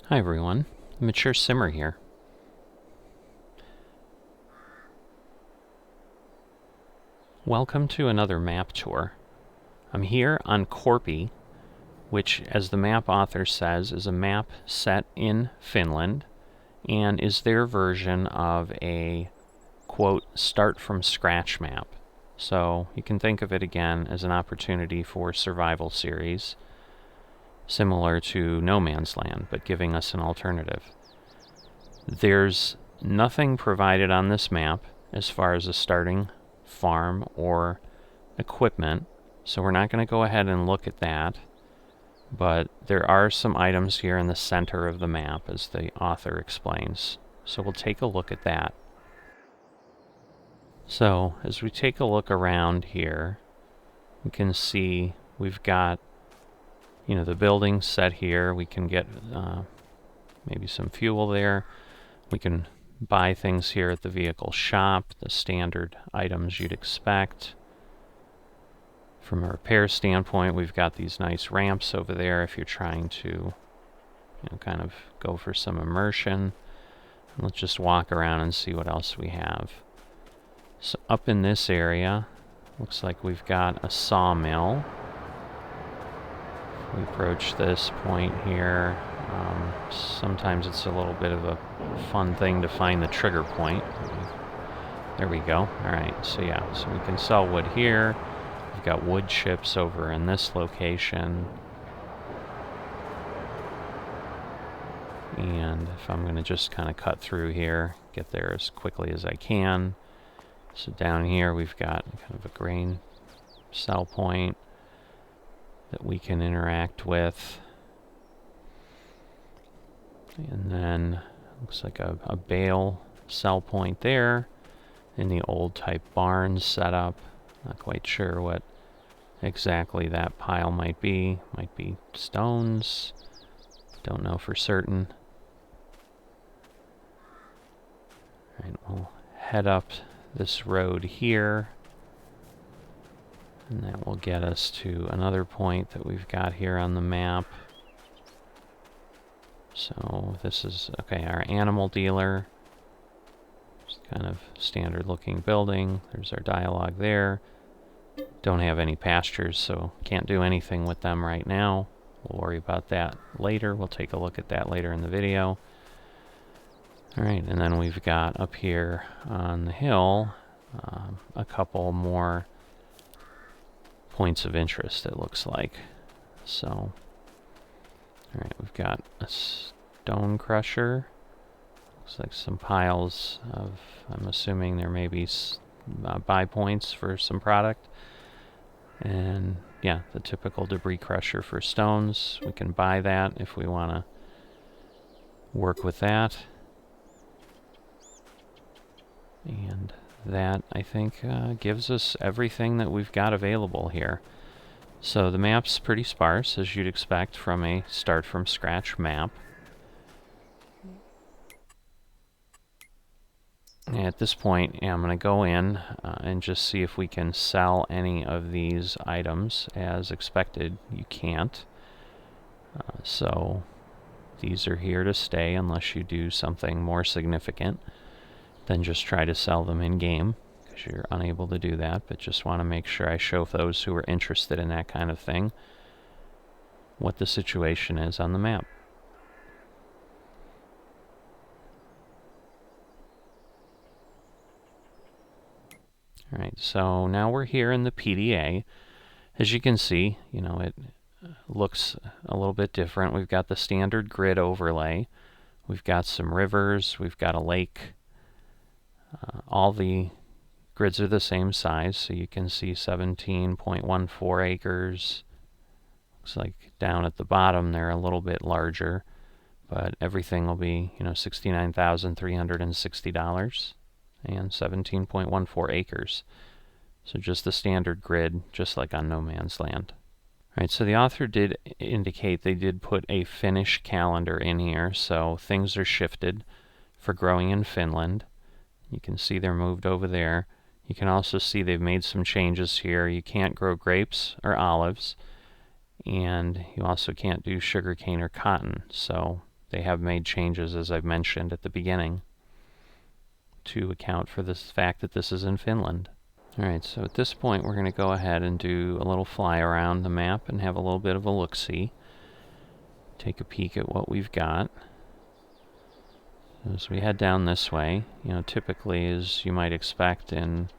Hi everyone, Mature Simmer here. Welcome to another map tour. I'm here on Korpi, which, as the map author says, is a map set in Finland and is their version of a, quote, start from scratch map. So you can think of it again as an opportunity for survival series, similar to No Man's Land, but giving us an alternative. There's nothing provided on this map as far as a starting farm or equipment, so we're not going to go ahead and look at that, but there are some items here in the center of the map, as the author explains, so we'll take a look at that. So as we take a look around here, we can see we've got the building set here. We can get maybe some fuel there. We can buy things here at the vehicle shop, the standard items you'd expect. From a repair standpoint, we've got these nice ramps over there if you're trying to kind of go for some immersion. And let's just walk around and see what else we have. So up in this area, looks like we've got a sawmill. We approach this point here. Sometimes it's a little bit of a fun thing to find the trigger point. There we go. Alright, so yeah, so we can sell wood here. We've got wood chips over in this location. And if I'm going to just kind of cut through here, get there as quickly as I can. So down here we've got kind of a grain sell point that we can interact with. And then looks like a bale sell point there in the old type barn setup. Not quite sure what exactly that pile might be. Might be stones. Don't know for certain. Alright, we'll head up this road here. And that will get us to another point that we've got here on the map. So this is, okay, our animal dealer. Just kind of standard looking building. There's our dialogue there. Don't have any pastures, so can't do anything with them right now. We'll worry about that later. We'll take a look at that later in the video. Alright, and then we've got up here on the hill a couple more points of interest, it looks like. So, alright, we've got a stone crusher. Looks like some piles of, I'm assuming there may be buy points for some product. And yeah, the typical debris crusher for stones. We can buy that if we want to work with that. And that, I think, gives us everything that we've got available here. So the map's pretty sparse, as you'd expect from a start from scratch map. At this point, I'm going to go in and just see if we can sell any of these items. As expected, you can't. So these are here to stay unless you do something more significant than just try to sell them in-game, because you're unable to do that. But just want to make sure I show those who are interested in that kind of thing what the situation is on the map. Alright, so now we're here in the PDA. As you can see, it looks a little bit different. We've got the standard grid overlay. We've got some rivers. We've got a lake. All the grids are the same size, so you can see 17.14 acres. Looks like down at the bottom they're a little bit larger, but everything will be, $69,360 and 17.14 acres. So just the standard grid, just like on No Man's Land. Alright, so the author did indicate they did put a Finnish calendar in here, so things are shifted for growing in Finland. You can see they're moved over there. You can also see they've made some changes here. You can't grow grapes or olives, and you also can't do sugarcane or cotton. So they have made changes, as I've mentioned at the beginning, to account for this fact that this is in Finland. Alright, so at this point we're going to go ahead and do a little fly around the map and have a little bit of a look-see. Take a peek at what we've got. As we head down this way, you know, typically, as you might expect in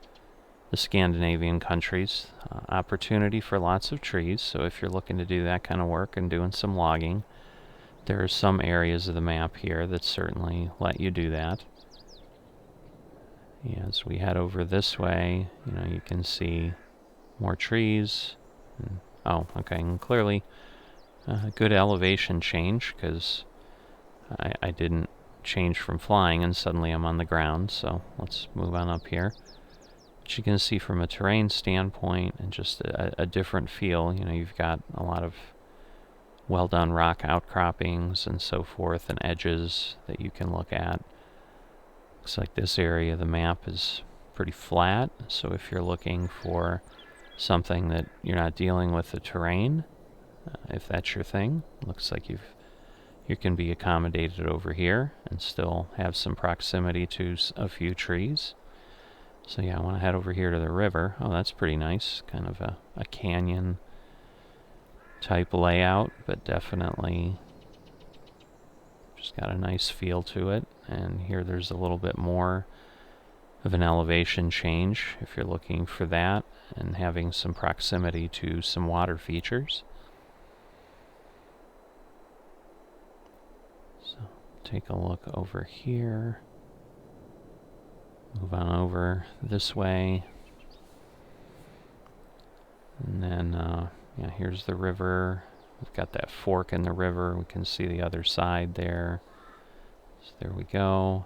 the Scandinavian countries, opportunity for lots of trees. So if you're looking to do that kind of work and doing some logging, there are some areas of the map here that certainly let you do that. As we head over this way, you know, you can see more trees. Oh, okay, and clearly a good elevation change, because I didn't change from flying and suddenly I'm on the ground. So let's move on up here. But you can see from a terrain standpoint and just a different feel. You know, you've got a lot of well done rock outcroppings and so forth and edges that you can look at. Looks like this area of the map is pretty flat, so if you're looking for something that you're not dealing with the terrain, if that's your thing, looks like you can be accommodated over here and still have some proximity to a few trees. So yeah, I want to head over here to the river. Oh, that's pretty nice. Kind of a canyon type layout, but definitely just got a nice feel to it. And here there's a little bit more of an elevation change if you're looking for that and having some proximity to some water features. So take a look over here. Move on over this way. And then, yeah, here's the river. We've got that fork in the river. We can see the other side there. So there we go.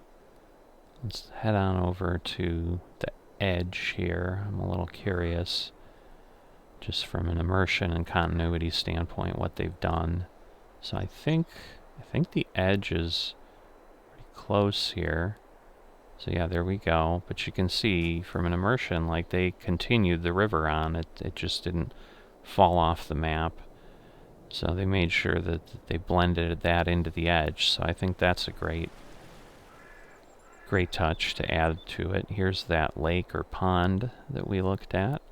Let's head on over to the edge here. I'm a little curious, just from an immersion and continuity standpoint, what they've done. So I think the edge is pretty close here. So yeah, there we go. But you can see from an immersion, like, they continued the river on. It just didn't fall off the map. So they made sure that they blended that into the edge. So I think that's a great touch to add to it. Here's that lake or pond that we looked at.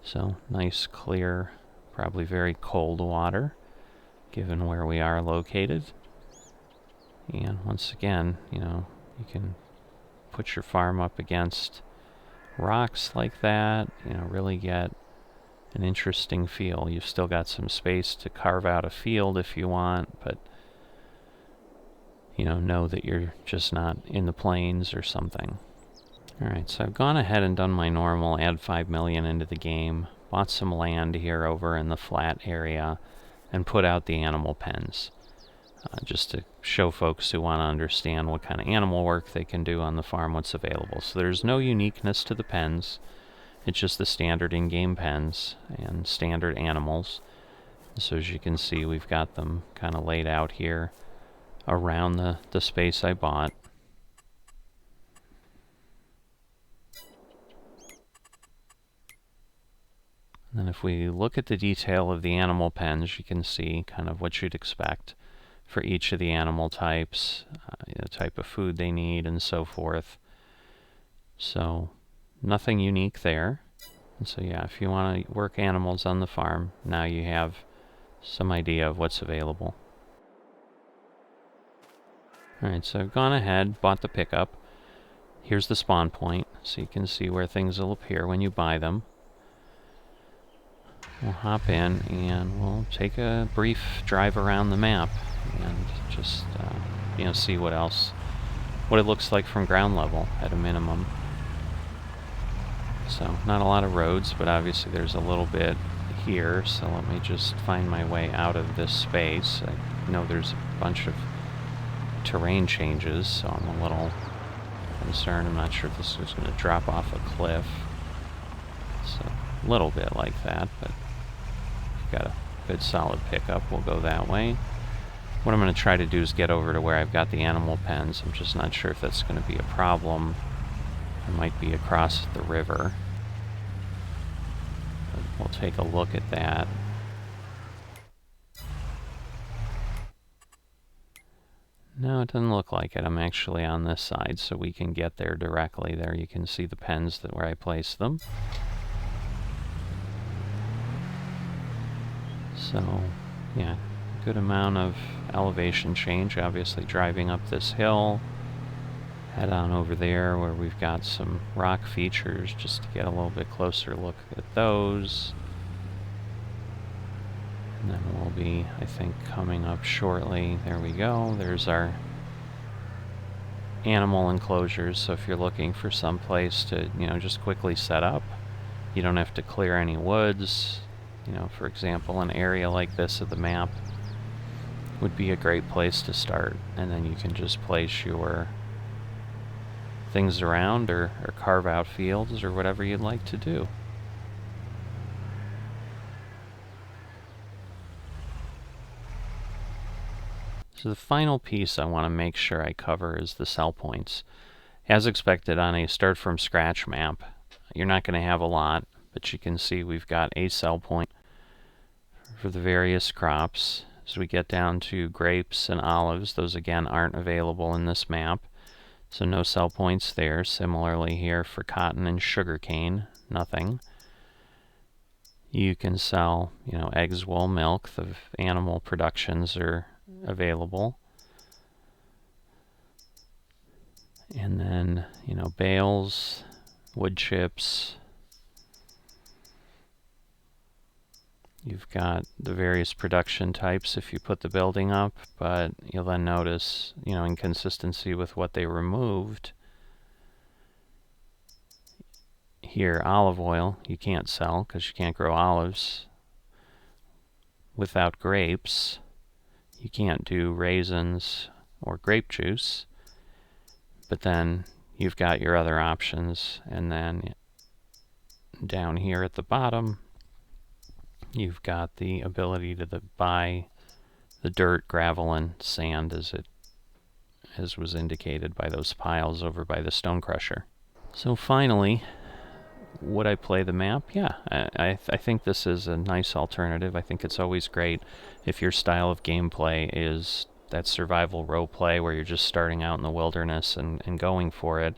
So nice, clear, probably very cold water, given where we are located. And once again, you know, you can put your farm up against rocks like that, you know, really get an interesting feel. You've still got some space to carve out a field if you want, but you know that you're just not in the plains or something. Alright, so I've gone ahead and done my normal add 5 million into the game, bought some land here over in the flat area, and put out the animal pens. Just to show folks who want to understand what kind of animal work they can do on the farm, what's available. So there's no uniqueness to the pens. It's just the standard in-game pens and standard animals. So as you can see, we've got them kind of laid out here around the space I bought. And then if we look at the detail of the animal pens, you can see kind of what you'd expect for each of the animal types, the type of food they need, and so forth. So nothing unique there. And so yeah, if you want to work animals on the farm, now you have some idea of what's available. Alright, so I've gone ahead, bought the pickup. Here's the spawn point, so you can see where things will appear when you buy them. We'll hop in and we'll take a brief drive around the map and just you know, see what it looks like from ground level at a minimum. So not a lot of roads, but obviously there's a little bit here, so let me just find my way out of this space. I know there's a bunch of terrain changes, so I'm a little concerned. I'm not sure if this is going to drop off a cliff. It's a little bit like that, but we've got a good solid pickup. We'll go that way. What I'm going to try to do is get over to where I've got the animal pens. I'm just not sure if that's going to be a problem. It might be across the river. But we'll take a look at that. No, it doesn't look like it. I'm actually on this side, so we can get there directly. There you can see the pens where I placed them. So, yeah, good amount of elevation change. Obviously driving up this hill. Head on over there where we've got some rock features just to get a little bit closer look at those. And then we'll be, I think, coming up shortly. There we go. There's our animal enclosures. So if you're looking for some place to, just quickly set up, you don't have to clear any woods. For example, an area like this of the map would be a great place to start. And then you can just place your things around or carve out fields or whatever you'd like to do. So the final piece I want to make sure I cover is the sell points. As expected on a start from scratch map, you're not going to have a lot, but you can see we've got a sell point for the various crops. As we get down to grapes and olives, those again aren't available in this map, so no sell points there. Similarly here for cotton and sugarcane, nothing. You can sell, eggs, wool, milk. The animal productions are available. And then, bales, wood chips. You've got the various production types if you put the building up, but you'll then notice, inconsistency with what they removed. Here, olive oil, you can't sell because you can't grow olives. Without grapes, you can't do raisins or grape juice, but then you've got your other options. And then down here at the bottom, you've got the ability to buy the dirt, gravel, and sand as was indicated by those piles over by the stone crusher. So finally, would I play the map? Yeah, I think this is a nice alternative. I think it's always great if your style of gameplay is that survival role play where you're just starting out in the wilderness and going for it.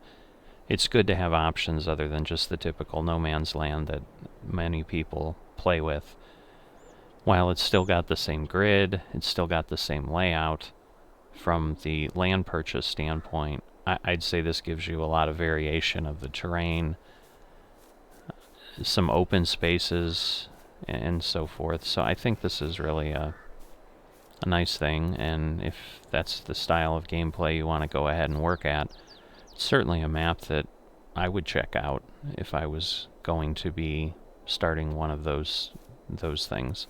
It's good to have options other than just the typical no man's land that many people play with. While it's still got the same grid, it's still got the same layout, from the land purchase standpoint, I'd say this gives you a lot of variation of the terrain, some open spaces, and so forth. So I think this is really a nice thing, and if that's the style of gameplay you want to go ahead and work at, it's certainly a map that I would check out if I was going to be starting one of those things.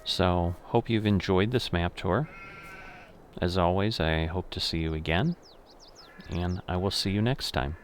So, hope you've enjoyed this map tour. As always, I hope to see you again, and I will see you next time.